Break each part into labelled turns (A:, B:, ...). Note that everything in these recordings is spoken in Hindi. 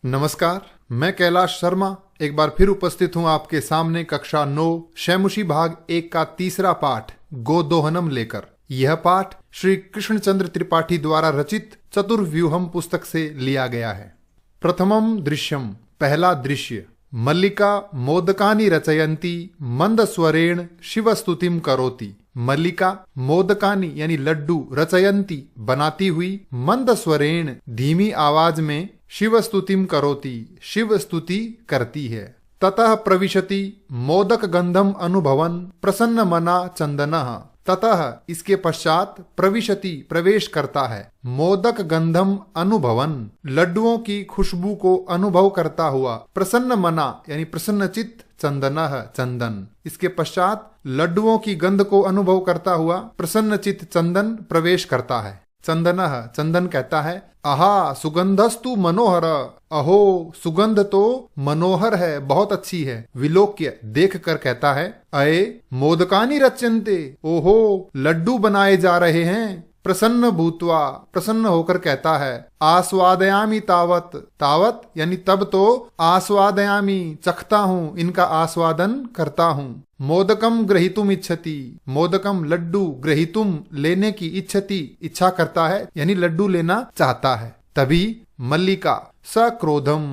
A: नमस्कार, मैं कैलाश शर्मा एक बार फिर उपस्थित हूं आपके सामने कक्षा 9 शैमुषी भाग 1 का तीसरा पाठ गोदोहनम लेकर। यह पाठ श्री कृष्णचंद्र त्रिपाठी द्वारा रचित चतुर्व्यूहम पुस्तक से लिया गया है। प्रथमम दृश्यम, पहला दृश्य। मल्लिका मोदकानि रचयन्ती मंद स्वरेण शिवस्तुतिम करोति। मल्लिका मोदकानि यानी लड्डू रचयन्ती बनाती हुई मंद स्वरेण धीमी आवाज में शिव स्तुतिम करोति शिव स्तुति करती है। ततः प्रविशति मोदक गंधम अनुभवन प्रसन्न मना चंदनः। ततः इसके पश्चात प्रविशति प्रवेश करता है, मोदक गंधम अनुभवन लड्डुओं की खुशबू को अनुभव करता हुआ, प्रसन्न मना यानी प्रसन्नचित्त चंदनः चंदन। इसके पश्चात लड्डुओं की गंध को अनुभव करता हुआ प्रसन्नचित्त चंदन प्रवेश करता है। चंदनः चंदन कहता है, आहा सुगंधस्तु मनोहर। अहो सुगंध तो मनोहर है, बहुत अच्छी है। विलोक्य देख कर कहता है, अये मोदकानि रच्यन्ते। ओहो लड्डू बनाए जा रहे हैं। प्रसन्न भूत्वा प्रसन्न होकर कहता है, आस्वादयामि तावत। तावत यानी तब तो आस्वादयामि चखता हूँ, इनका आस्वादन करता हूँ। मोदकम ग्रहीतुम इच्छति। मोदकम लड्डू ग्रहीतुम लेने की इच्छति इच्छा करता है यानी लड्डू लेना चाहता है। तभी मल्लिका सक्रोधम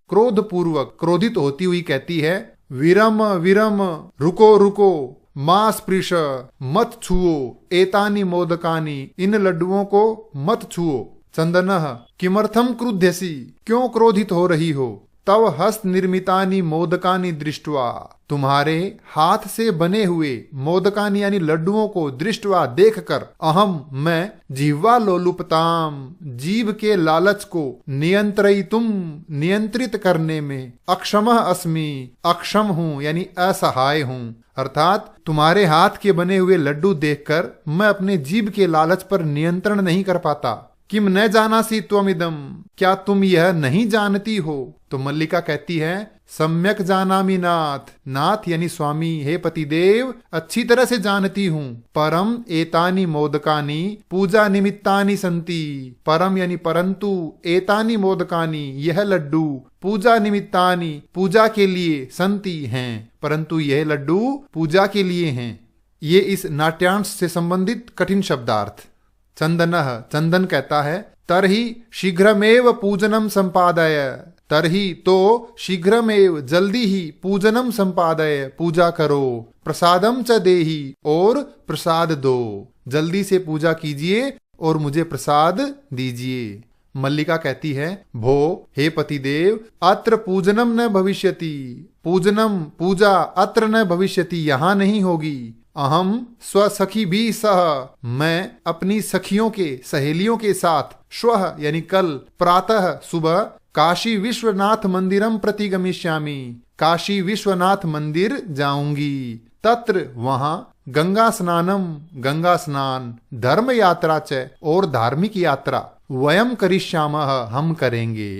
A: क्रोध पूर्वक क्रोधित होती हुई कहती है, विरम विरम रुको रुको, मां स्पृश मत छुओ, एतानि मोदकानि इन लड्डुओं को मत छुओ। चंदनः किमर्थम क्रुध्यसि क्यों क्रोधित हो रही हो। तव हस्त निर्मितानि मोदकानि दृष्ट्वा तुम्हारे हाथ से बने हुए मोदकानि यानी लड्डुओं को दृष्ट्वा देखकर, अहम मैं जिह्वा लोलुपताम जीव के लालच को नियंत्रयितुम नियंत्रित करने में अक्षमः अस्मि अक्षम हूँ यानी असहाय हूँ। अर्थात तुम्हारे हाथ के बने हुए लड्डू देखकर मैं अपने जीभ के लालच पर नियंत्रण नहीं कर पाता। किम न जानासी त्वमिदम, क्या तुम यह नहीं जानती हो। तो मल्लिका कहती है, सम्यक जानामि नाथ। नाथ यानी स्वामी, हे पतिदेव अच्छी तरह से जानती हूँ। परम एतानि मोदकानि पूजा निमित्तानि संति। परम यानी परंतु, एतानि मोदकानि यह लड्डू, पूजा निमित्तानि पूजा के लिए, संति हैं परंतु यह लड्डू पूजा के लिए हैं। ये इस नाट्यांश से संबंधित कठिन शब्दार्थ। चंदनः चंदन कहता है, तरहि शीघ्रमेव पूजनम संपादय। तरहि तो शीघ्रमेव जल्दी ही पूजनम संपादय पूजा करो, प्रसादम च देहि और प्रसाद दो। जल्दी से पूजा कीजिए और मुझे प्रसाद दीजिए। मल्लिका कहती है, भो हे पतिदेव अत्र पूजनम न भविष्यति। पूजनम पूजा अत्र न भविष्यति यहाँ नहीं होगी। अहम स्वसखी भी सह मैं अपनी सखियों के सहेलियों के साथ श्वः यानी कल प्रातः सुबह काशी विश्वनाथ मंदिरम प्रति गमिष्यामि। काशी विश्वनाथ मंदिर जाऊंगी। तत्र वहां गंगा स्नानम गंगा स्नान, धर्म यात्रा च और धार्मिक यात्रा, वयम करिष्यामः हम करेंगे।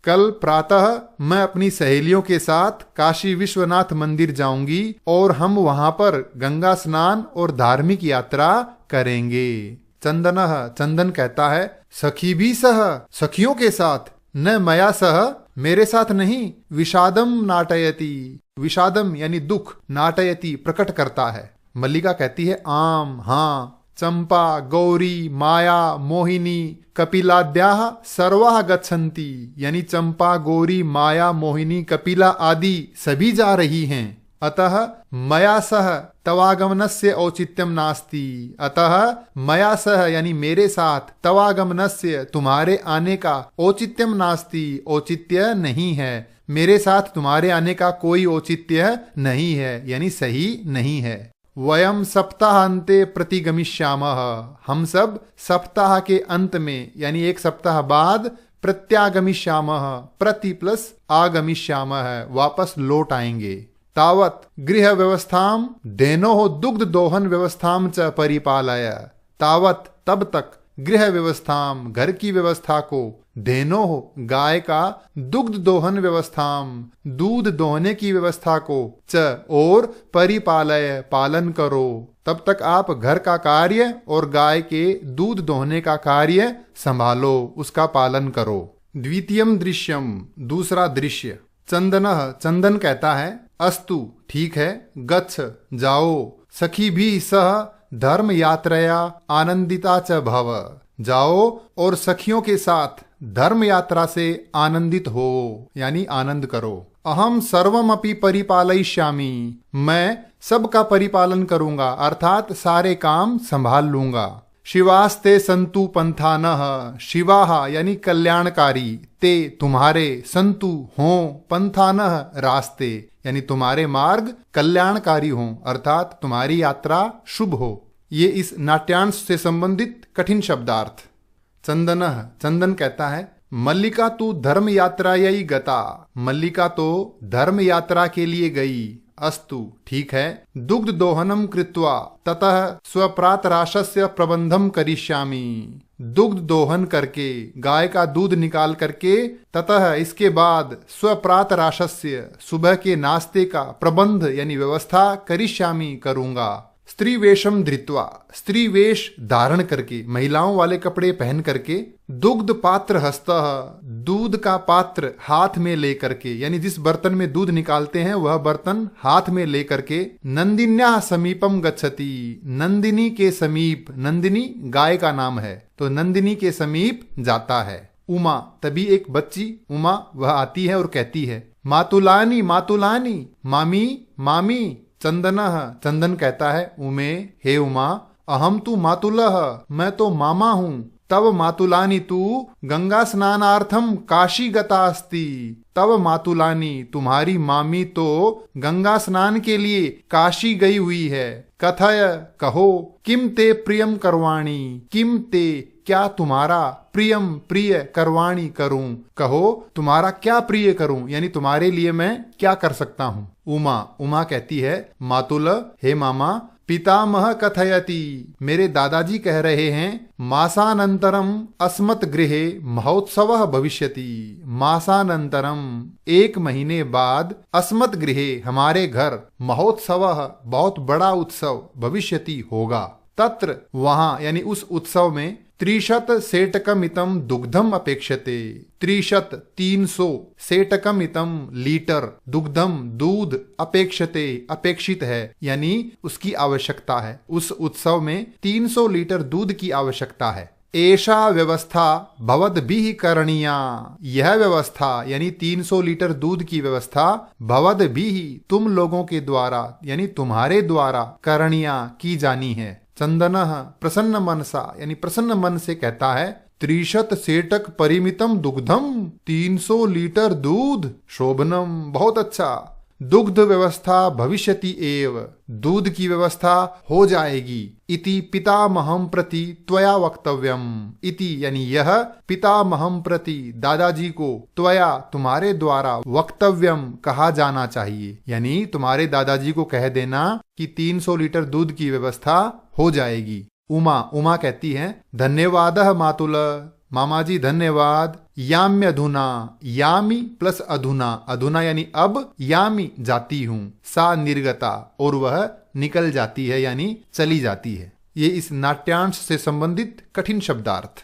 A: कल प्रातः मैं अपनी सहेलियों के साथ काशी विश्वनाथ मंदिर जाऊंगी और हम वहां पर गंगा स्नान और धार्मिक यात्रा करेंगे। चंदनः चंदन कहता है, सखी भी सह सखियों के साथ, न मया सह मेरे साथ नहीं। विषादम नाटयति, विषादम यानी दुख, नाटयति प्रकट करता है। मल्लिका कहती है, आम हाँ। चंपा गौरी माया मोहिनी कपिलाद्याः सर्वाः गच्छन्ति यानी चंपा गौरी माया मोहिनी कपिला आदि सभी जा रही हैं। अतः मया सह तवागमनस्य औचित्यम नास्ति। अतः मया सह यानी मेरे साथ, तवागमनस्य तुम्हारे आने का, औचित्यम नास्ति औचित्य नहीं है। मेरे साथ तुम्हारे आने का कोई औचित्य नहीं है यानी सही नहीं है। वयम सप्ताहांते प्रतिगमिष्यामः हम सब सप्ताह के अंत में यानी एक सप्ताह बाद प्रत्यागमिष्यामः, प्रति प्लस आगमिष्यामः वापस लौट आएंगे। तावत गृह व्यवस्थाम धेनोः दुग्ध दोहन व्यवस्थाम च परिपालय। तावत तब तक गृह व्यवस्थाम घर की व्यवस्था को, धेनोः गाय का, दुग्ध दोहन व्यवस्थाम दूध दोहने की व्यवस्था को, च और परिपालय पालन करो। तब तक आप घर का कार्य और गाय के दूध दोहने का कार्य संभालो, उसका पालन करो। द्वितीयम दृश्यम, दूसरा दृश्य। चंदनः, चंदन कहता है, अस्तु ठीक है, गच्छ जाओ, सखी भी सह धर्म यात्रया आनंदिता च भव, जाओ और सखियों के साथ धर्म यात्रा से आनंदित हो, यानी आनंद करो। अहम सर्वमपि परिपालयिष्यामि, मैं सबका परिपालन करूंगा, अर्थात सारे काम संभाल लूंगा। शिवास्ते संतु पंथानः, शिवाः यानी कल्याणकारी, ते तुम्हारे, संतु हों, पंथानः रास्ते यानी तुम्हारे मार्ग कल्याणकारी हों, अर्थात तुम्हारी यात्रा शुभ हो। ये इस नाट्यांश से संबंधित कठिन शब्दार्थ। चंदनः, चंदन कहता है, मल्लिका तू धर्म यात्रायै गता, मल्लिका तो धर्म यात्रा के लिए गई। अस्तु ठीक है, दुग्ध दोहनम कृत्वा ततः स्वप्रातराशस्य प्रबंधम करिष्यामि, दुग्ध दोहन करके, गाय का दूध निकाल करके, ततः इसके बाद स्वप्रातराशस्य सुबह के नाश्ते का प्रबंध यानी व्यवस्था करिष्यामि करूंगा। स्त्री वेशम धृत्वा, स्त्री वेश धारण करके, महिलाओं वाले कपड़े पहन करके, दुग्ध पात्र हस्तः, दूध का पात्र हाथ में लेकर के, यानी जिस बर्तन में दूध निकालते हैं वह बर्तन हाथ में लेकर के, नंदिन्या समीपम गच्छति, नंदिनी के समीप, नंदिनी गाय का नाम है तो नंदिनी के समीप जाता है। उमा, तभी एक बच्ची उमा वह आती है और कहती है, मातुलानी मातुलानी, मामी मामी। चंदनः, चंदन कहता है, उमे हे उमा, अहम तू मातुलः, मैं तो मामा हूँ। तब मातुलानी तू गंगा स्नानार्थम काशी गता अस्ति, तब मातुलानी तुम्हारी मामी तो गंगा स्नान के लिए काशी गई हुई है। कथय कहो, किम ते प्रियम करवाणी, किम ते क्या तुम्हारा, प्रियम प्रिय, करवाणी करूं, कहो तुम्हारा क्या प्रिय करूं, यानी तुम्हारे लिए मैं क्या कर सकता हूं। उमा, उमा कहती है, मातुल हे मामा, पितामह कथयति, मेरे दादाजी कह रहे हैं, मासानंतरम अस्मत् गृहे महोत्सवः भविष्यति, मासानंतरम 1 महीने बाद, अस्मत् गृहे हमारे घर, महोत्सवः बहुत बड़ा उत्सव, भविष्यति होगा। तत्र वहां यानी उस उत्सव में 30 सेटकमितम दुग्धम अपेक्षते, 300 सेटकमितम लीटर दुग्धम दूध अपेक्षते अपेक्षित है, यानी उसकी आवश्यकता है। उस उत्सव में 300 लीटर दूध की आवश्यकता है। एषा व्यवस्था भवद्भिः करणीया, यह व्यवस्था यानी 300 लीटर दूध की व्यवस्था भवद्भिः तुम लोगों के द्वारा यानी तुम्हारे द्वारा करणीया की जानी है। चंदनः प्रसन्न मनसा यानी प्रसन्न मन से कहता है, 30 सेटक परिमितम दुग्धम, 300 लीटर दूध, शोभनम बहुत अच्छा, दुग्ध व्यवस्था भविष्यति एव, दूध की व्यवस्था हो जाएगी। इति पितामहम प्रति त्वया वक्तव्यम, इति यानी यह पितामहम प्रति दादाजी को, त्वया तुम्हारे द्वारा, वक्तव्यम कहा जाना चाहिए, यानी तुम्हारे दादाजी को कह देना कि 300 लीटर दूध की व्यवस्था हो जाएगी। उमा, उमा कहती है, धन्यवादः मातुल, मामा जी धन्यवाद। याम्य अधुना, यामी प्लस अधुना, अधुना यानी अब, यामी जाती हूँ, सा निर्गता और वह निकल जाती है यानी चली जाती है। ये इस नाट्यांश से संबंधित कठिन शब्दार्थ।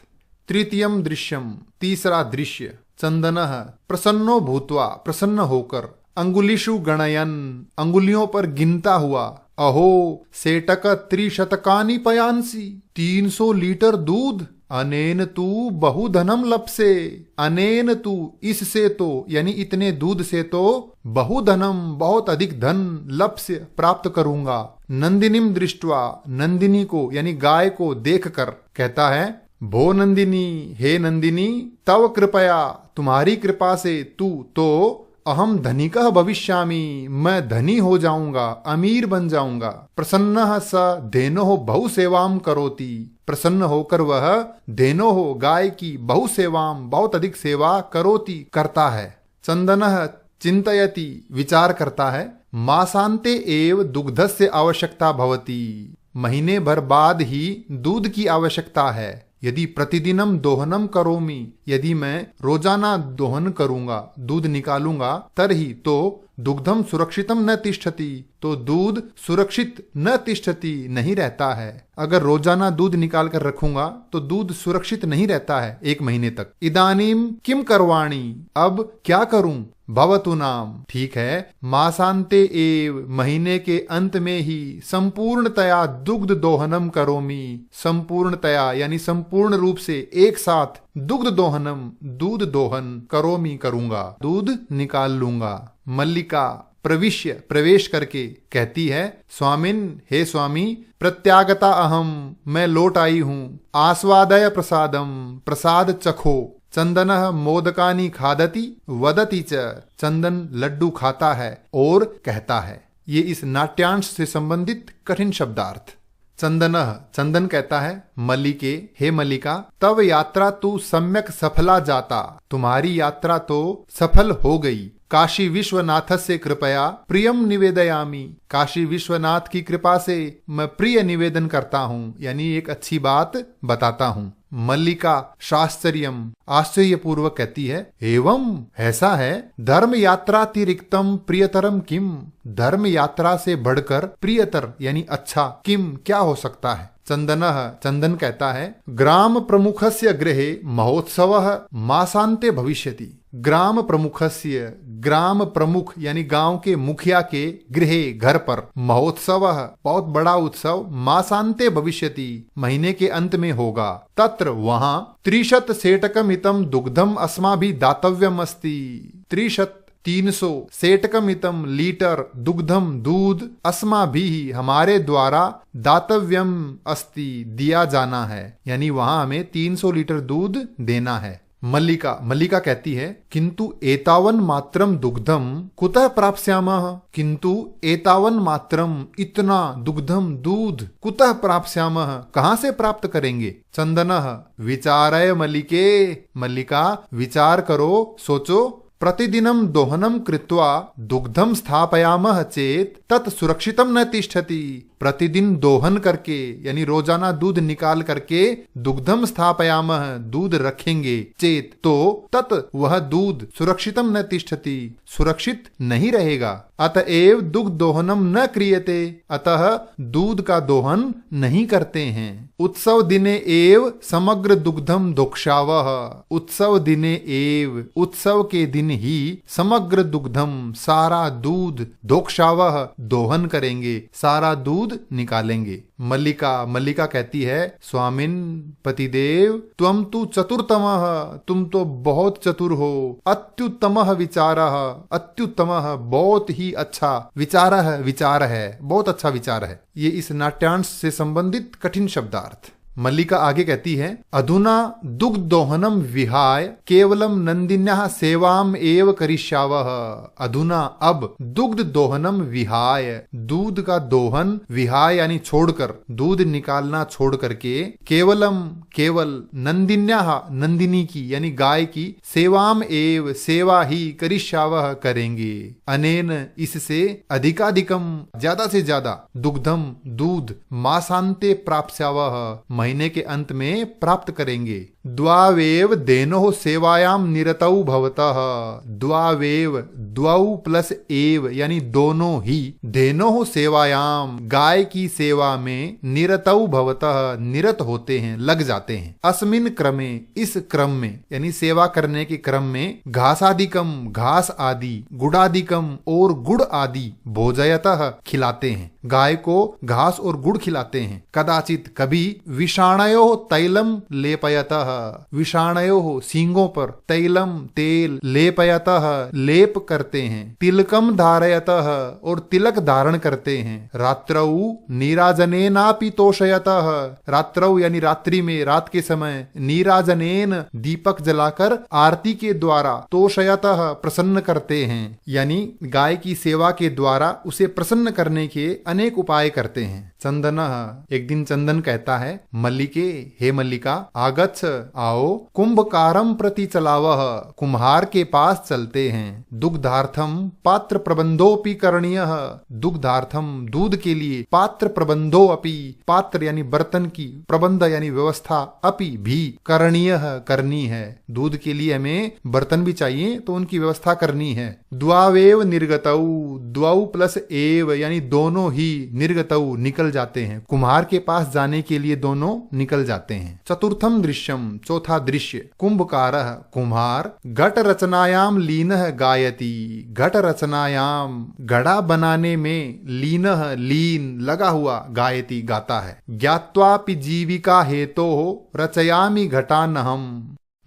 A: तृतीयम दृश्यम, तीसरा दृश्य। चंदनः प्रसन्नो भूत्वा, प्रसन्न होकर, अंगुलिषु गणयन, अंगुलियों पर गिनता हुआ, अहो सेटक 300 पयांसी, 300 लीटर दूध, अनेन तू बहुधनम लप्से, अनेन तू इससे तो यानी इतने दूध से तो, बहुधनम बहुत अधिक धन, लप्स्य प्राप्त करूंगा। नंदिनीम दृष्ट्वा, नंदिनी को यानी गाय को देखकर कहता है, भो नंदिनी, हे नंदिनी, तव कृपया तुम्हारी कृपा से, तू तो अहम धनिकः भविष्यामि, मैं धनी हो जाऊंगा, अमीर बन जाऊंगा। प्रसन्नः स धेनोः बहु सेवाम करोति, प्रसन्न होकर वह धेनोः गाय की बहु सेवाम बहुत अधिक सेवा करोति करता है। चंदनः चिंतयति विचार करता है, मासान्ते एव दुग्धस्य आवश्यकता भवति, महीने भर बाद ही दूध की आवश्यकता है। यदि प्रतिदिनम दोहनम करोमि, यदि मैं रोजाना दोहन करूंगा, दूध निकालूंगा, तरही तो दुग्धम सुरक्षितम न तिष्ठति, तो दूध सुरक्षित न तिष्ठति नहीं रहता है। अगर रोजाना दूध निकाल कर रखूंगा तो दूध सुरक्षित नहीं रहता है 1 महीने तक। इदानीम किम करवाणी, अब क्या करूं? भवतु नाम, ठीक है, मासांते एव, महीने के अंत में ही संपूर्णतया दुग्ध दोहनम करोमि, संपूर्णतया यानी संपूर्ण रूप से एक साथ दुग्ध दोहनम, दूध दोहन करोमि, करूंगा, दूध निकाल लूंगा। मल्लिका प्रविश्य, प्रवेश करके कहती है, स्वामिन, हे स्वामी, प्रत्यागता अहम, मैं लौट आई हूं, आस्वादय प्रसादम, प्रसाद चखो, चंदन मोदकानी खादति वदति च, चंदन लड्डू खाता है और कहता है। ये इस नाट्यांश से संबंधित कठिन शब्दार्थ। चंदन, चंदन कहता है, मल्लिके, हे मल्लिका, तब यात्रा तू सम्यक सफला जाता, तुम्हारी यात्रा तो सफल हो गई। काशी विश्वनाथ से कृपया प्रियम निवेदयामी, काशी विश्वनाथ की कृपा से मैं प्रिय निवेदन करता हूँ, यानी एक अच्छी बात बताता हूँ। मल्लिका शास्त्रियम, आश्चर्यपूर्वक कहती है, एवं ऐसा है, धर्म यात्रातिरिक्तम प्रियतरम किम, धर्म यात्रा से बढ़कर प्रियतर यानी अच्छा किम क्या हो सकता है। चंदन, चंदन कहता है, ग्राम प्रमुखस्य गृहे महोत्सवः मासान्ते भविष्यति, ग्राम प्रमुखस्य, ग्राम प्रमुख यानी गांव के मुखिया के गृहे घर पर, महोत्सवः बहुत बड़ा उत्सव, मासान्ते भविष्यति महीने के अंत में होगा, तत्र वहां 30 सेटकमितम दुग्धम अस्माभि दातव्यम अस्ति, 300 सेटकमितम लीटर दुग्धम दूध अस्माभि हमारे द्वारा दातव्यम अस्ति दिया जाना है, यानी वहां हमें 300 लीटर दूध देना है। मल्लिका, मल्लिका कहती है, किंतु एतावन मात्रम दुग्धम कुतः प्राप्स्यामः, किंतु एतावन मात्रम इतना दुग्धम दूध कुतः प्राप्स्यामः कहां से प्राप्त करेंगे। चंदनः विचारय मल्लिके, मल्लिका विचार करो, सोचो, प्रतिदिनम दोहनम कृत्वा दुग्धम स्थापयामः चेत तत् सुरक्षितम न तिष्ठति, प्रतिदिन दोहन करके यानी रोजाना दूध निकाल करके दुग्धम स्थापयामः दूध रखेंगे, चेत तो तत् वह दूध सुरक्षितम न तिष्ठति सुरक्षित नहीं रहेगा। अतएव दुग्ध दोहनम न क्रियते, अतः दूध का दोहन नहीं करते हैं। उत्सव दिने एव समग्र दुग्धम दोक्षावः, उत्सव दिने एव उत्सव के दिन ही समग्र दुग्धम सारा दूध दोक्षावः दोहन करेंगे, सारा दूध निकालेंगे। मल्लिका, मल्लिका कहती है, स्वामिन पतिदेव त्वम तु चतुर्तमः, तुम तो बहुत चतुर हो, अत्युत्तमः विचारः, अत्युत्तमः बहुत ही अच्छा, विचारः विचार है, बहुत अच्छा विचार है। ये इस नाट्यांश से संबंधित कठिन शब्दार्थ। मल्लिका आगे कहती है, अधुना दुग्ध दोहनम विहाय केवलम नंदिन्याः सेवाम एव करिष्यावः, अधुना अब दुग्ध दोहनम विहाय, दूध का दोहन, विहाय यानी छोड़कर, दूध निकालना छोड़ करके, केवलम केवल, नंदिन्याः नंदिनी की यानी गाय की, सेवाम एव सेवा ही करिष्यावः करेंगे, अनेन इससे अधिकाधिकम ज्यादा से ज्यादा, दुग्धम दूध, मासान्ते प्राप्स्यावः महीने के अंत में प्राप्त करेंगे। द्वावेव देनोः सेवायाम निरतौ भवतः, द्वावेव द्वौ प्लस एव यानी दोनों ही, धेनोः सेवायाम गाय की सेवा में, निरतौ भवतः निरत होते हैं, लग जाते हैं। अस्मिन क्रमे इस क्रम में यानी सेवा करने के क्रम में, घासादिकम घास आदि, गुड़ादिकम और गुड़ आदि, भोजयतः खिलाते हैं, गाय को घास और गुड़ खिलाते हैं। कदाचित कभी विषाणयो तैलम लेपयतः, विषाणयो सींगों पर, तैलम तेल, लेपयतः लेप करते हैं, तिलकम धारयतः और तिलक धारण करते हैं। रात्रौ नीराजनेनापि तोषयतः, रात्रौ यानी रात्रि में, रात के समय, नीराजनेन दीपक जलाकर आरती के द्वारा, तोषयतः प्रसन्न करते हैं, यानी गाय की सेवा के द्वारा उसे प्रसन्न करने के अनेक उपाय करते हैं। चंदन, एक दिन चंदन कहता है, मल्लिके, हे मल्लिका, आगच्छ आओ, कुंभकारम प्रति चलावह, कुम्हार के पास चलते हैं। दुग्धार्थम पात्र प्रबंधोपि करणीयः, दुग्धार्थम दूध के लिए, पात्र प्रबंधो अपि, पात्र यानी बर्तन की, प्रबंध यानी व्यवस्था, अपि भी, करणीयः करनी है। दूध के लिए हमें बर्तन भी चाहिए तो उनकी व्यवस्था करनी है। द्वावेव निर्गतौ, द्वौ प्लस एव यानी दोनों ही, निर्गतौ निकल जाते हैं, कुम्हार के पास जाने के लिए दोनों निकल जाते हैं। चतुर्थम दृश्यम, चौथा दृश्य, कुंभकारः कुम्हार, घट रचनायाम लीनः गायति, घट रचनायाम घड़ा बनाने में, लीनः लीन लगा हुआ, गायति गाता है। ज्ञात्वापि जीविका हेतोः रचयामि घटानहम्,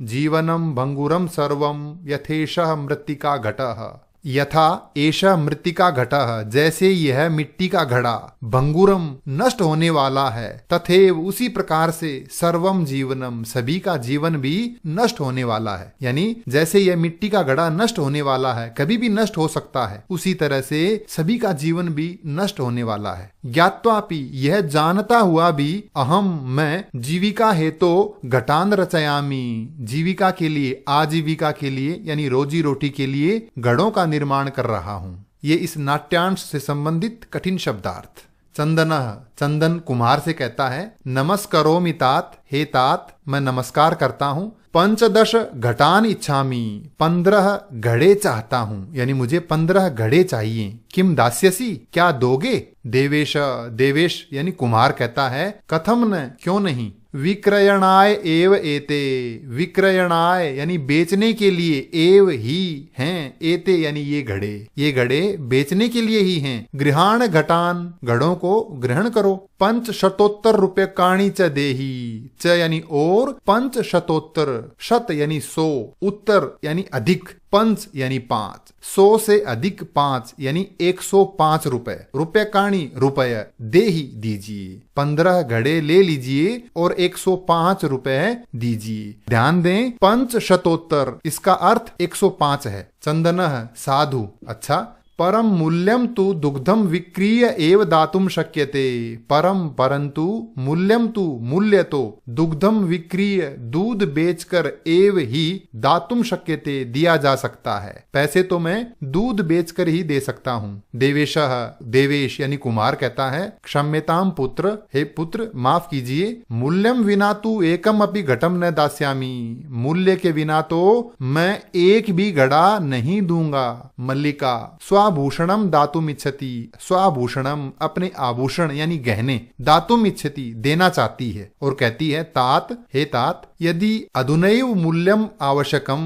A: जीवनम भंगुरम सर्वम यथेषः मृत्तिका घटः, यथा एषः मृत्तिका घटः, जैसे यह मिट्टी का घड़ा, भंगुरम नष्ट होने वाला है, तथैव उसी प्रकार से, सर्वम जीवनम सभी का जीवन भी नष्ट होने वाला है। यानी जैसे यह मिट्टी का घड़ा नष्ट होने वाला है, कभी भी नष्ट हो सकता है, उसी तरह से सभी का जीवन भी नष्ट होने वाला है। ज्ञात्वापि यह जानता हुआ भी, अहम मैं, जीविका हेतु घटान रचयामि, जीविका के लिए, आजीविका के लिए यानी रोजी रोटी के लिए घड़ों का निर्माण कर रहा हूं। ये इस नाट्यांश से संबंधित कठिन शब्दार्थ। चंदनः, चंदन कुम्हार से कहता है, नमस्करोमि तात, हे तात मैं नमस्कार करता हूं। 15 घटान इच्छामि, 15 घड़े चाहता हूं, यानी मुझे 15 घड़े चाहिए। किम दास्यसि, क्या दोगे? देवेश, देवेश यानी कुम्हार कहता है, कथम न, क्यों नहीं। विक्रयणाय एव एते, विक्रयणाय यानी बेचने के लिए, एव ही हैं, एते यानी ये घड़े बेचने के लिए ही हैं। गृहाण घटान, घड़ों को ग्रहण करो। 500 रूप्यकाणि च देहि, च यानी और, 500, शत यानी 100, उत्तर यानी अधिक, पंच यानी 5, 100 से अधिक 5 यानी 105 रुपए, रूप्यकाणि रुपये, देहि दीजिए, 15 घड़े ले लीजिए और 105 रुपए दीजिए। ध्यान दें 500, इसका अर्थ 105 है। चंदनः साधु, अच्छा, परम मूल्यम तु दुग्धम विक्रीय एव दातुम शक्यते, परम परंतु, मूल्यम तु मूल्य तो, दुग्धम विक्रीय दूध बेचकर, एव ही दातुम शक्यते दिया जा सकता है, पैसे तो मैं दूध बेचकर ही दे सकता हूँ। देवेशः, देवेश यानी कुमार कहता है, क्षम्यताम पुत्र, हे पुत्र माफ कीजिए। मूल्यम विना तु एकम अपि घटम न दास्यामि, मूल्य के बिना तो मैं एक भी घड़ा नहीं दूंगा। मल्लिका, स्वाभूषणम दातुम इच्छति, स्वाभूषणम अपने आभूषण यानी गहने, दातुम इच्छति देना चाहती है और कहती है, तात हे तात, यदि अधुनैव मूल्यम आवश्यकम,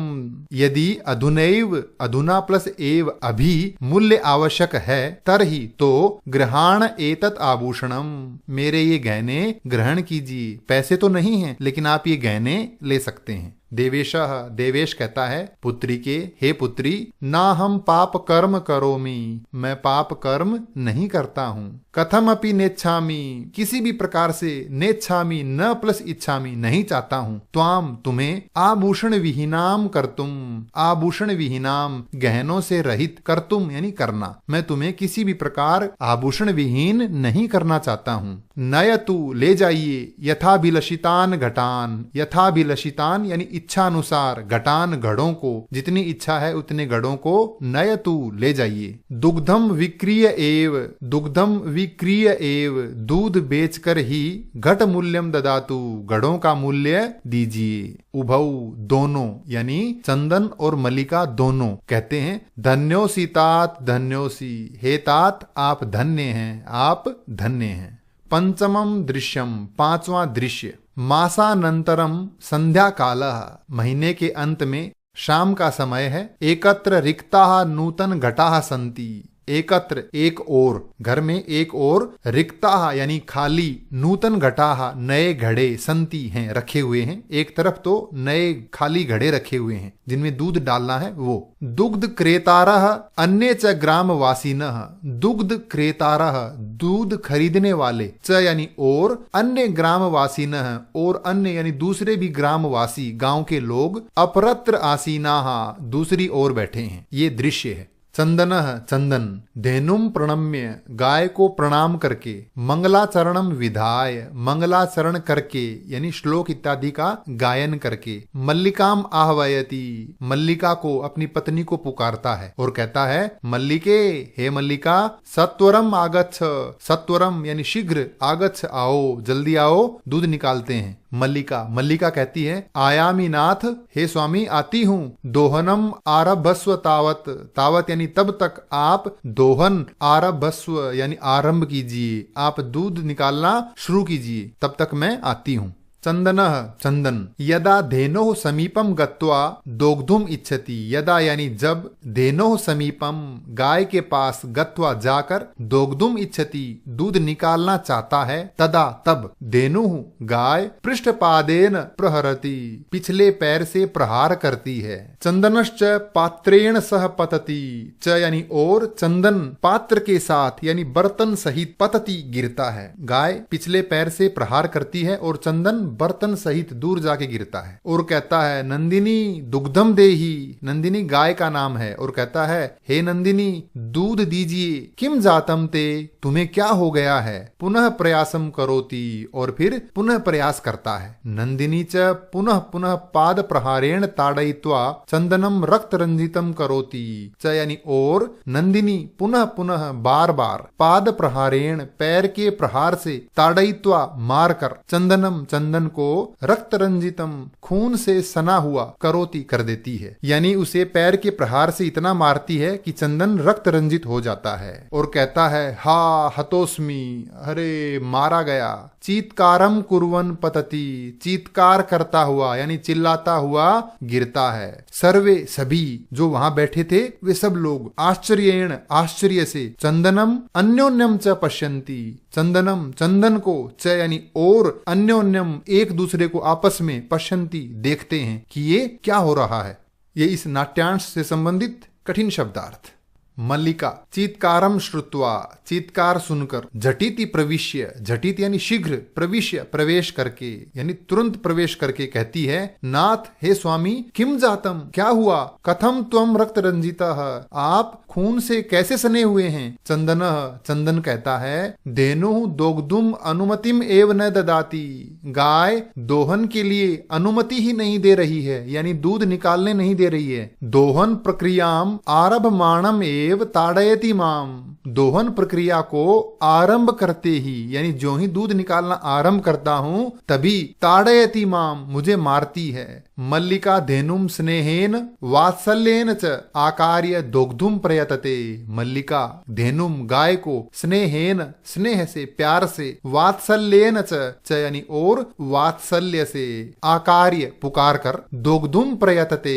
A: यदि अधुनैव, अधुना प्लस एव अभी मूल्य आवश्यक है, तरहि तो ग्रहण एतत् आभूषणम, मेरे ये गहने ग्रहण कीजिए। पैसे तो नहीं है लेकिन आप ये गहने ले सकते हैं। देवेशः, देवेश कहता है पुत्री के, हे पुत्री, ना हम पाप कर्म करोमि, मैं पाप कर्म नहीं करता हूँ। कथम अपि नेच्छामि, किसी भी प्रकार से, नेच्छामि न प्लस इच्छामि नहीं चाहता हूँ। त्वाम तुम्हें, आभूषण विहीनाम कर्तुम, आभूषण विहीनाम गहनों से रहित, कर्तुम यानी करना, मैं तुम्हें किसी भी प्रकार आभूषण विहीन नहीं करना चाहता हूँ। नयतु ले जाइए, यथाभिलषितान घटान, यथाभिलषितान यानी इच्छानुसार, घटान घड़ों को, जितनी इच्छा है उतने घड़ों को, नयतु ले जाइए। दुग्धम विक्रीय एव, दुग्धम विक्रीय एव दूध बेचकर ही, घट मूल्यम ददातु घड़ों का मूल्य दीजिए। उभौ दोनों यानी चंदन और मल्लिका दोनों कहते हैं, धन्योसी तात धन्योसी, हे तात आप धन्य हैं, आप धन्य हैं। पंचमम दृश्यम, पांचवां दृश्य, मासानंतरम संध्या कालः, महीने के अंत में शाम का समय है। एकत्र रिक्ताः नूतन घटाः सन्ति, एकत्र एक और, घर में एक और, रिक्ताः यानी खाली, नूतन घटाः नए घड़े, संति हैं रखे हुए हैं, एक तरफ तो नए खाली घड़े रखे हुए हैं जिनमें दूध डालना है वो। दुग्ध क्रेतारः अन्य च ग्रामवासिनः, दुग्ध क्रेतारः दूध खरीदने वाले, च यानी और, अन्य ग्रामवासिनः और अन्य यानी दूसरे भी ग्रामवासी, गांव के लोग, अपरत्र आसीनाः दूसरी ओर बैठे हैं। ये दृश्य है। चंदनः चंदन, धेनुम प्रणम्य गाय को प्रणाम करके, मंगलाचरणम विधाय मंगलाचरण करके यानी श्लोक इत्यादि का गायन करके, मल्लिकाम आह्वयति मल्लिका को, अपनी पत्नी को पुकारता है और कहता है, मल्लिके हे मल्लिका, सत्वरम आगच्छ, सत्वरम यानी शीघ्र, आगच्छ आओ, जल्दी आओ, दूध निकालते हैं। मल्लिका कहती है, आयामी नाथ, हे स्वामी आती हूँ। दोहनम आरभस्व तावत, तावत यानी तब तक आप दोहन आरभस्व यानी आरंभ कीजिए, आप दूध निकालना शुरू कीजिए, तब तक मैं आती हूँ। चंदनः चंदन, यदा धेनोः समीपम गत्वा दोग्धुम इच्छति, यदा यानी जब, धेनोः समीपम गाय के पास, गत्वा जाकर, दोग्धुम इच्छति दूध निकालना चाहता है, तदा तब, धेनुः गाय पृष्ठपादेन प्रहरति पिछले पैर से प्रहार करती है। चंदनश्च पात्रेण सह पतति, च यानी और, चंदन पात्र के साथ यानी बर्तन सहित, पतति गिरता है। गाय पिछले पैर से प्रहार करती है और चंदन बर्तन सहित दूर जाके गिरता है। और कहता है, नंदिनी दुग्धम देही, नंदिनी गाय का नाम है, और कहता है, हे नंदिनी दूध दीजिए। किम जातम ते, तुम्हें क्या हो गया है। पुनः प्रयासम करोति, और फिर पुनः प्रयास करता है। नंदिनी च पुनः पुनः पाद प्रहारेण ताड़यित्वा चंदनम रक्त रंजितम करोति, च यानी और, नंदिनी पुनः पुनः बार बार, पाद प्रहारेण पैर के प्रहार से, ताड़यित्वा मारकर, चंदनम चंदन को, रक्त रंजितम खून से सना हुआ, करोति कर देती है। यानी उसे पैर के प्रहार से इतना मारती है कि चंदन रक्त रंजित हो जाता है। और कहता है, हा हतोस्मी, अरे मारा गया। चीत्कारम कुर्वन पतति, चीत्कार करता हुआ यानी चिल्लाता हुआ गिरता है। सर्वे सभी जो वहां बैठे थे वे सब लोग आश्चर्येण आश्चर्य से, चंदनम अन्योन्यम च पश्यन्ति, चंदनम चंदन को, च यानी और, अन्योन्यम एक दूसरे को आपस में, पश्यन्ति देखते हैं कि ये क्या हो रहा है। ये इस नाट्यांश से संबंधित कठिन शब्दार्थ। मल्लिका, चीत्कारम श्रुत्वा, चीत्कार सुनकर, झटिति प्रविश्य, झटित यानी शीघ्र, प्रविश्य प्रवेश करके यानी तुरंत प्रवेश करके कहती है, नाथ हे स्वामी, किम जातम क्या हुआ, कथम त्वम रक्त रंजितः, आप खून से कैसे सने हुए हैं। चंदनः चंदन कहता है, धेनुः दोग्धुम अनुमतिम एव न ददाति, गाय दोहन के लिए अनुमति ही नहीं दे रही है, यानी दूध निकालने नहीं दे रही है। दोहन प्रक्रियाम आरभमाणम एव ताड़यति माम, दोहन प्रक्रिया को आरंभ करते ही यानी जो ही दूध निकालना आरंभ करता हूं तभी, ताड़यति माम मुझे मारती है। मल्लिका धेनुम स्नेहेन वात्सल्येन च आकार्य दोग्धुम प्रयतते, मल्लिका धेनुम गाय को, स्नेहेन स्नेह से प्यार से, वात्सल्येन च यानी और, वात्सल्य से, आकार्य पुकार कर, दोग्धुम प्रयतते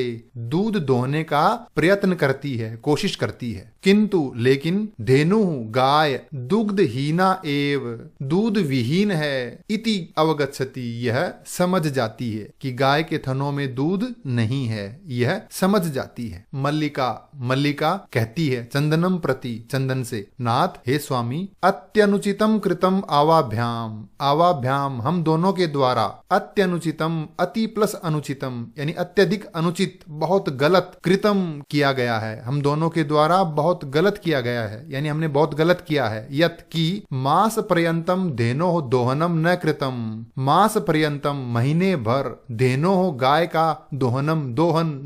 A: दूध दोहने का प्रयत्न करती है, कोशिश करती है। किंतु लेकिन, धेनु गाय दुग्ध हीना एव, दूध विहीन है, इति अवगच्छति यह समझ जाती है कि गाय के थनों में दूध नहीं है, यह समझ जाती है। मल्लिका कहती है चंदनम प्रति, चंदन से, नाथ हे स्वामी, अत्यनुचितम कृतम आवाभ्याम, आवाभ्याम हम दोनों के द्वारा, अत्यनुचितम अति प्लस अनुचितम यानी अत्यधिक अनुचित, बहुत गलत, कृतम किया गया है, हम दोनों के द्वारा बहुत गलत किया गया है, यानी हमने बहुत गलत किया है। यत की मास पर्यंतम धेनोः दोहनम न कृतम, मास पर्यंतम महीने भर, धेनोः गाय का दोहन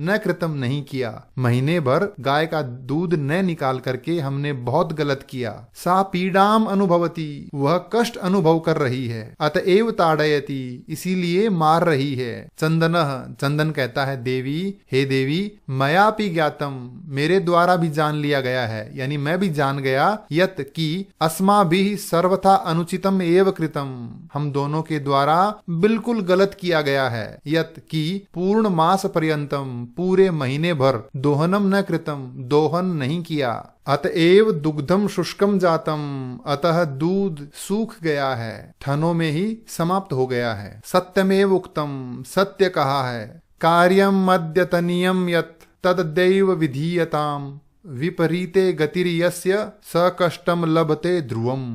A: न कृतम नहीं किया, महीने भर गाय का दूध न निकाल करके हमने बहुत गलत किया। सा पीड़ाम अनुभवती, वह कष्ट अनुभव कर रही है। अतएव ताड़यति, इसीलिए मार रही है। चंदनः चंदन कहता है, देवी हे देवी, मयापि ज्ञातम मेरे द्वारा भी जान लिया गया है, यानी मैं भी जान गया, यत की अस्माभिः सर्वथा अनुचितम एव कृतम, हम दोनों के द्वारा बिल्कुल गलत किया गया है। यत की पूर्ण मास पर्यंतम पूरे महीने भर, दोहनम न कृतम दोहन नहीं किया। अतएव दुग्धम शुष्कम जातम, अतः दूध सूख गया है, थनों में ही समाप्त हो गया है। सत्यमेव उक्तम, सत्य कहा है। कार्यम अद्यतनीयम यत् तद्दैव विधीयताम, विपरीते गतिर्यस्य स कष्टम लभते ध्रुवम।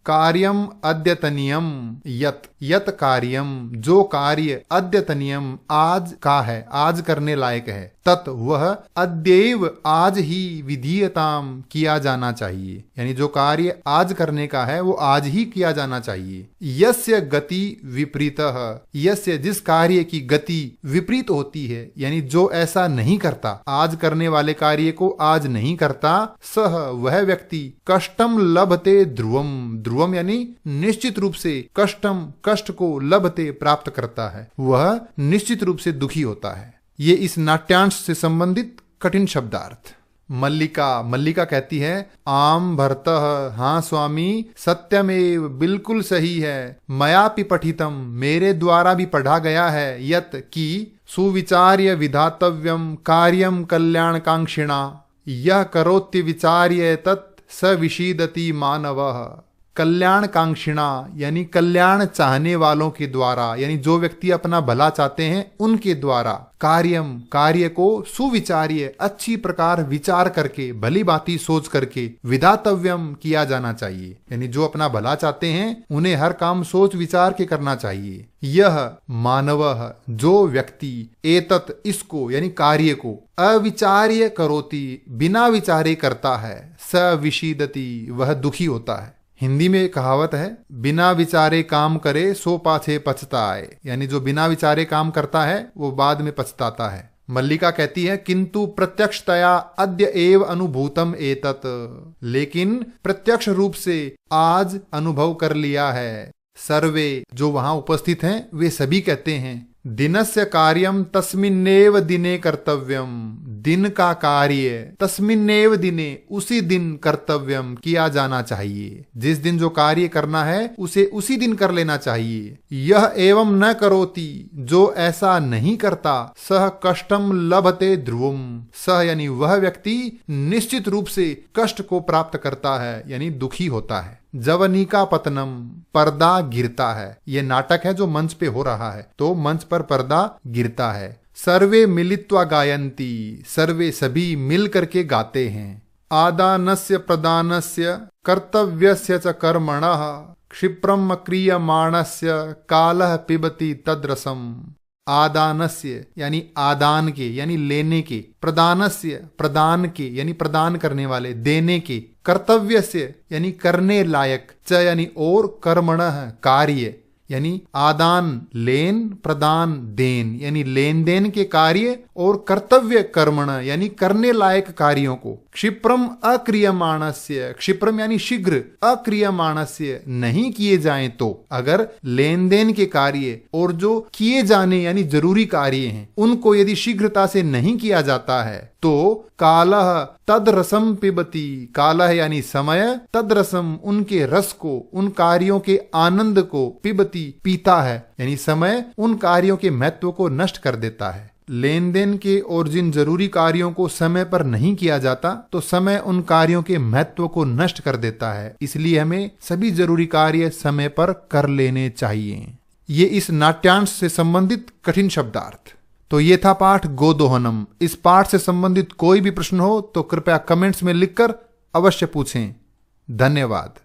A: कार्यम अद्यतनियम यत, यत कार्यम जो कार्य, अद्यतनियम आज का है, आज करने लायक है, तत् वह, अद्यैव आज ही, विधीयताम किया जाना चाहिए, यानी जो कार्य आज करने का है वो आज ही किया जाना चाहिए। यस्य गति विपरीतः, यस्य जिस कार्य की गति विपरीत होती है, यानी जो ऐसा नहीं करता, आज करने वाले कार्य को आज नहीं करता, सह वह व्यक्ति, कष्टम लभते ध्रुवम, ध्रुवम यानी निश्चित रूप से, कष्टम कष्ट को, लभते प्राप्त करता है, वह निश्चित रूप से दुखी होता है। ये इस नाट्यांश से संबंधित कठिन शब्दार्थ। मल्लिका कहती है, आम भरतः, हाँ स्वामी, सत्यमेव, बिल्कुल सही है, मयापि पठितम, मेरे द्वारा भी पढ़ा गया है, यत की सुविचार्य विधातव्यम कार्यम कल्याणकांक्षिणा, यह करोत्य विचार्य तत् स विषीदति मानवः। कल्याणकांक्षिणा यानी कल्याण चाहने वालों के द्वारा, यानी जो व्यक्ति अपना भला चाहते हैं उनके द्वारा, कार्य को सुविचार्य, अच्छी प्रकार विचार करके, भली बाती सोच करके, विधातव्यम किया जाना चाहिए, यानी जो अपना भला चाहते हैं उन्हें हर काम सोच विचार के करना चाहिए। यह मानवः, जो व्यक्ति, एतत् इसको यानी कार्य को, अविचार्य करोति बिना विचारे करता है, स विषीदति वह दुखी होता है। हिंदी में कहावत है, बिना विचारे काम करे सो पाछे पछताए, यानी जो बिना विचारे काम करता है वो बाद में पछताता है। मल्लिका कहती है, किंतु प्रत्यक्षतया अद्य एव अनुभूतम एतत्, लेकिन प्रत्यक्ष रूप से आज अनुभव कर लिया है। सर्वे, जो वहां उपस्थित हैं, वे सभी कहते हैं, दिनस्य कार्यम तस्मिन्नेव दिने कर्तव्यम, दिन का कार्य तस्मिन्नेव दिने, उसी दिन कर्तव्यम किया जाना चाहिए। जिस दिन जो कार्य करना है उसे उसी दिन कर लेना चाहिए। यह एवं न करोति, जो ऐसा नहीं करता, सह कष्टम लभते ध्रुवम, सह यानी वह व्यक्ति निश्चित रूप से कष्ट को प्राप्त करता है, यानी दुखी होता है। जवनिका पतनम, पर्दा गिरता है। यह नाटक है जो मंच पे हो रहा है, तो मंच पर पर्दा गिरता है। सर्वे मिलित्वा गायन्ति, सर्वे सभी मिल करके गाते हैं। आदानस्य प्रदानस्य कर्तव्यस्य च कर्मणः, क्षिप्रम क्रियमाणस्य कालः पिबति तद्रसम। आदानस्य यानी आदान के, यानी लेने के, प्रदानस्य प्रदान के, यानी प्रदान करने वाले, देने के, कर्तव्यस्य यानी करने लायक, च यानी और, कर्मणः कार्य, यानी आदान लेन, प्रदान देन, यानी लेन देन के कार्य, और कर्तव्य कर्मण यानी करने लायक कार्यों को। क्षिप्रम अक्रियमाणस्य, क्षिप्रम यानी शीघ्र, अक्रियमाणस्य नहीं किए जाएं तो, अगर लेन देन के कार्य और जो किए जाने यानी जरूरी कार्य हैं उनको यदि शीघ्रता से नहीं किया जाता है तो कालः तद्रसम पिबति, कालः यानी समय, तद्रसम उनके रस को, उन कार्यों के आनंद को, पिबति पीता है, यानी समय उन कार्यों के महत्व को नष्ट कर देता है। लेन देन के और जिन जरूरी कार्यों को समय पर नहीं किया जाता तो समय उन कार्यों के महत्व को नष्ट कर देता है। इसलिए हमें सभी जरूरी कार्य समय पर कर लेने चाहिए। ये इस नाट्यांश से संबंधित कठिन शब्दार्थ। तो ये था पाठ गोदोहनम। इस पाठ से संबंधित कोई भी प्रश्न हो तो कृपया कमेंट्स में लिखकर अवश्य पूछें। धन्यवाद।